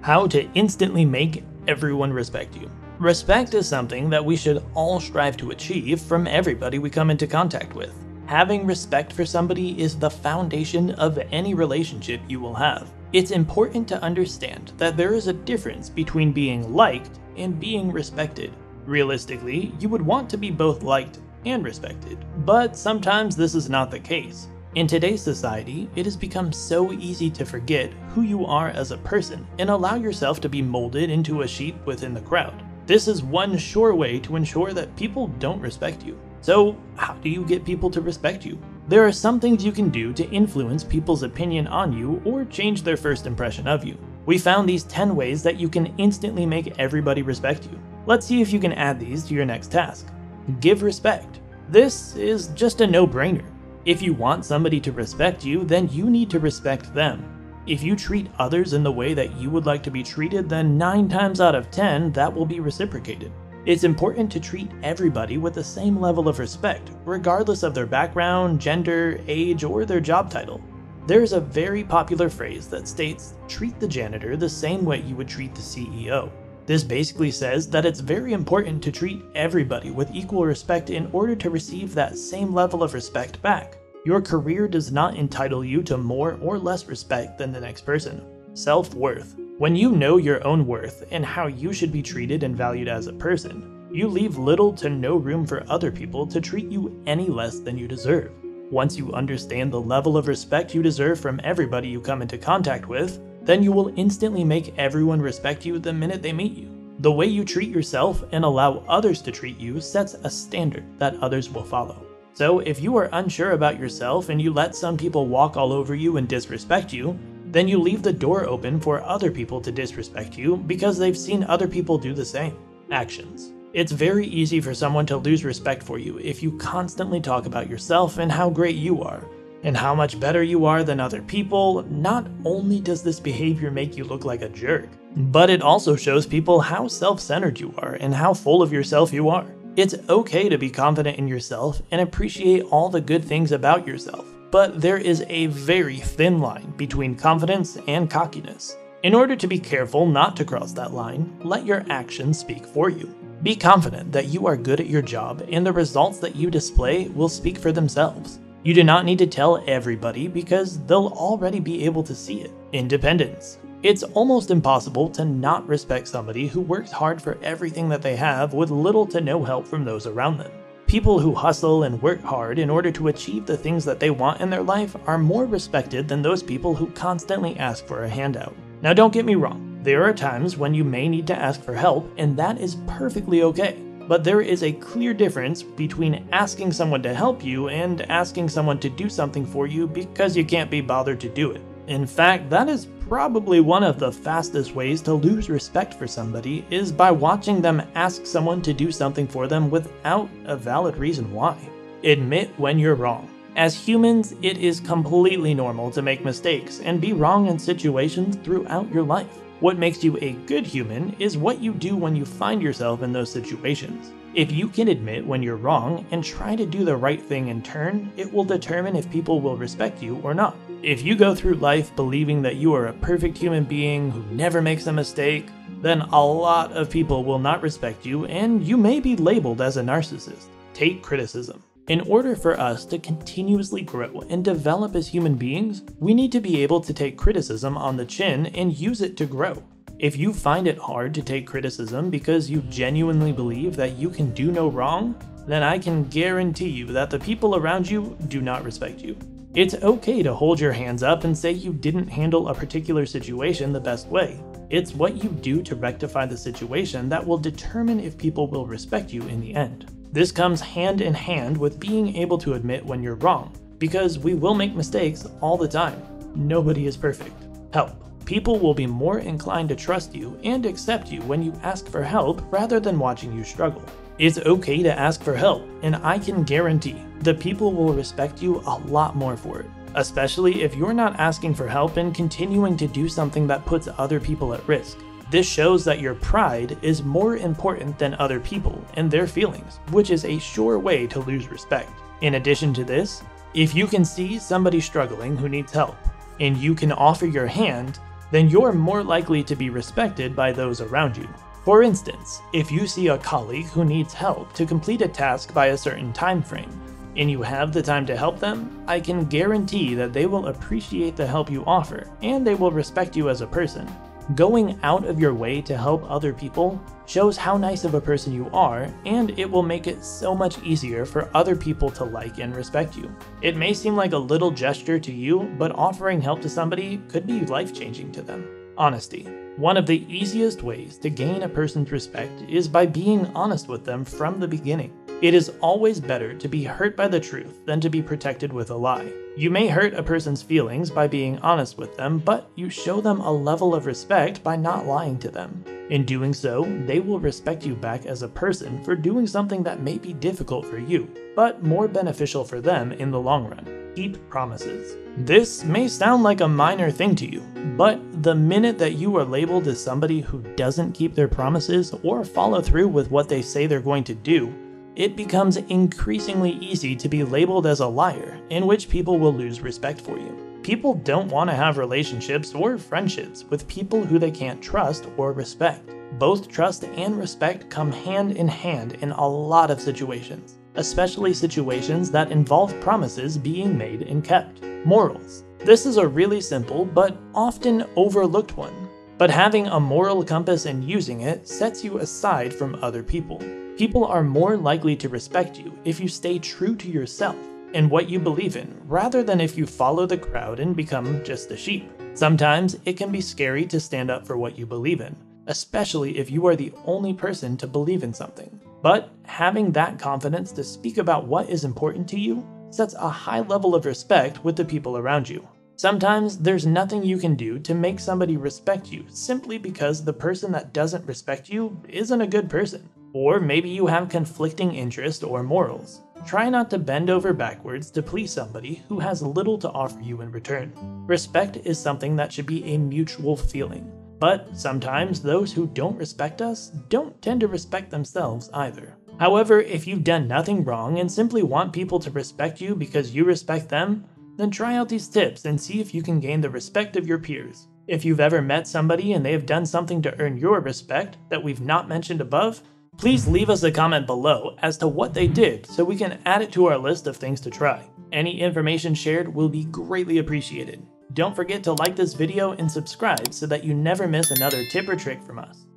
How to instantly make everyone respect you. Respect is something that we should all strive to achieve from everybody we come into contact with. Having respect for somebody is the foundation of any relationship you will have. It's important to understand that there is a difference between being liked and being respected. Realistically, you would want to be both liked and respected, but sometimes this is not the case. In today's society, it has become so easy to forget who you are as a person and allow yourself to be molded into a sheep within the crowd. This is one sure way to ensure that people don't respect you. So, how do you get people to respect you? There are some things you can do to influence people's opinion on you or change their first impression of you. We found these 10 ways that you can instantly make everybody respect you. Let's see if you can add these to your next task. Give respect. This is just a no-brainer. If you want somebody to respect you, then you need to respect them. If you treat others in the way that you would like to be treated, then 9 times out of 10, that will be reciprocated. It's important to treat everybody with the same level of respect, regardless of their background, gender, age, or their job title. There's a very popular phrase that states, treat the janitor the same way you would treat the CEO. This basically says that it's very important to treat everybody with equal respect in order to receive that same level of respect back. Your career does not entitle you to more or less respect than the next person. Self-worth. When you know your own worth and how you should be treated and valued as a person, you leave little to no room for other people to treat you any less than you deserve. Once you understand the level of respect you deserve from everybody you come into contact with, then you will instantly make everyone respect you the minute they meet you. The way you treat yourself and allow others to treat you sets a standard that others will follow. So if you are unsure about yourself and you let some people walk all over you and disrespect you, then you leave the door open for other people to disrespect you because they've seen other people do the same. Actions. It's very easy for someone to lose respect for you if you constantly talk about yourself and how great you are, and how much better you are than other people. Not only does this behavior make you look like a jerk, but it also shows people how self-centered you are and how full of yourself you are. It's okay to be confident in yourself and appreciate all the good things about yourself, but there is a very thin line between confidence and cockiness. In order to be careful not to cross that line, let your actions speak for you. Be confident that you are good at your job and the results that you display will speak for themselves. You do not need to tell everybody because they'll already be able to see it. Independence. It's almost impossible to not respect somebody who works hard for everything that they have with little to no help from those around them. People who hustle and work hard in order to achieve the things that they want in their life are more respected than those people who constantly ask for a handout. Now don't get me wrong, there are times when you may need to ask for help, and that is perfectly okay. But there is a clear difference between asking someone to help you and asking someone to do something for you because you can't be bothered to do it. In fact, that is probably one of the fastest ways to lose respect for somebody is by watching them ask someone to do something for them without a valid reason why. Admit when you're wrong. As humans, it is completely normal to make mistakes and be wrong in situations throughout your life. What makes you a good human is what you do when you find yourself in those situations. If you can admit when you're wrong and try to do the right thing in turn, it will determine if people will respect you or not. If you go through life believing that you are a perfect human being who never makes a mistake, then a lot of people will not respect you and you may be labeled as a narcissist. Take criticism. In order for us to continuously grow and develop as human beings, we need to be able to take criticism on the chin and use it to grow. If you find it hard to take criticism because you genuinely believe that you can do no wrong, then I can guarantee you that the people around you do not respect you. It's okay to hold your hands up and say you didn't handle a particular situation the best way. It's what you do to rectify the situation that will determine if people will respect you in the end. This comes hand in hand with being able to admit when you're wrong, because we will make mistakes all the time. Nobody is perfect. Help. People will be more inclined to trust you and accept you when you ask for help rather than watching you struggle. It's okay to ask for help, and I can guarantee the people will respect you a lot more for it, especially if you're not asking for help and continuing to do something that puts other people at risk. This shows that your pride is more important than other people and their feelings, which is a sure way to lose respect. In addition to this, if you can see somebody struggling who needs help, and you can offer your hand, then you're more likely to be respected by those around you. For instance, if you see a colleague who needs help to complete a task by a certain time frame, and you have the time to help them, I can guarantee that they will appreciate the help you offer, and they will respect you as a person. Going out of your way to help other people shows how nice of a person you are, and it will make it so much easier for other people to like and respect you. It may seem like a little gesture to you, but offering help to somebody could be life-changing to them. Honesty. One of the easiest ways to gain a person's respect is by being honest with them from the beginning. It is always better to be hurt by the truth than to be protected with a lie. You may hurt a person's feelings by being honest with them, but you show them a level of respect by not lying to them. In doing so, they will respect you back as a person for doing something that may be difficult for you, but more beneficial for them in the long run. Keep promises. This may sound like a minor thing to you, but the minute that you are labeled as somebody who doesn't keep their promises or follow through with what they say they're going to do, it becomes increasingly easy to be labeled as a liar, in which people will lose respect for you. People don't want to have relationships or friendships with people who they can't trust or respect. Both trust and respect come hand in hand in a lot of situations, especially situations that involve promises being made and kept. Morals. This is a really simple but often overlooked one, but having a moral compass and using it sets you aside from other people. People are more likely to respect you if you stay true to yourself and what you believe in, rather than if you follow the crowd and become just a sheep. Sometimes it can be scary to stand up for what you believe in, especially if you are the only person to believe in something. But having that confidence to speak about what is important to you sets a high level of respect with the people around you. Sometimes there's nothing you can do to make somebody respect you simply because the person that doesn't respect you isn't a good person. Or maybe you have conflicting interests or morals. Try not to bend over backwards to please somebody who has little to offer you in return. Respect is something that should be a mutual feeling. But sometimes those who don't respect us don't tend to respect themselves either. However, if you've done nothing wrong and simply want people to respect you because you respect them, then try out these tips and see if you can gain the respect of your peers. If you've ever met somebody and they have done something to earn your respect that we've not mentioned above, please leave us a comment below as to what they did so we can add it to our list of things to try. Any information shared will be greatly appreciated. Don't forget to like this video and subscribe so that you never miss another tip or trick from us.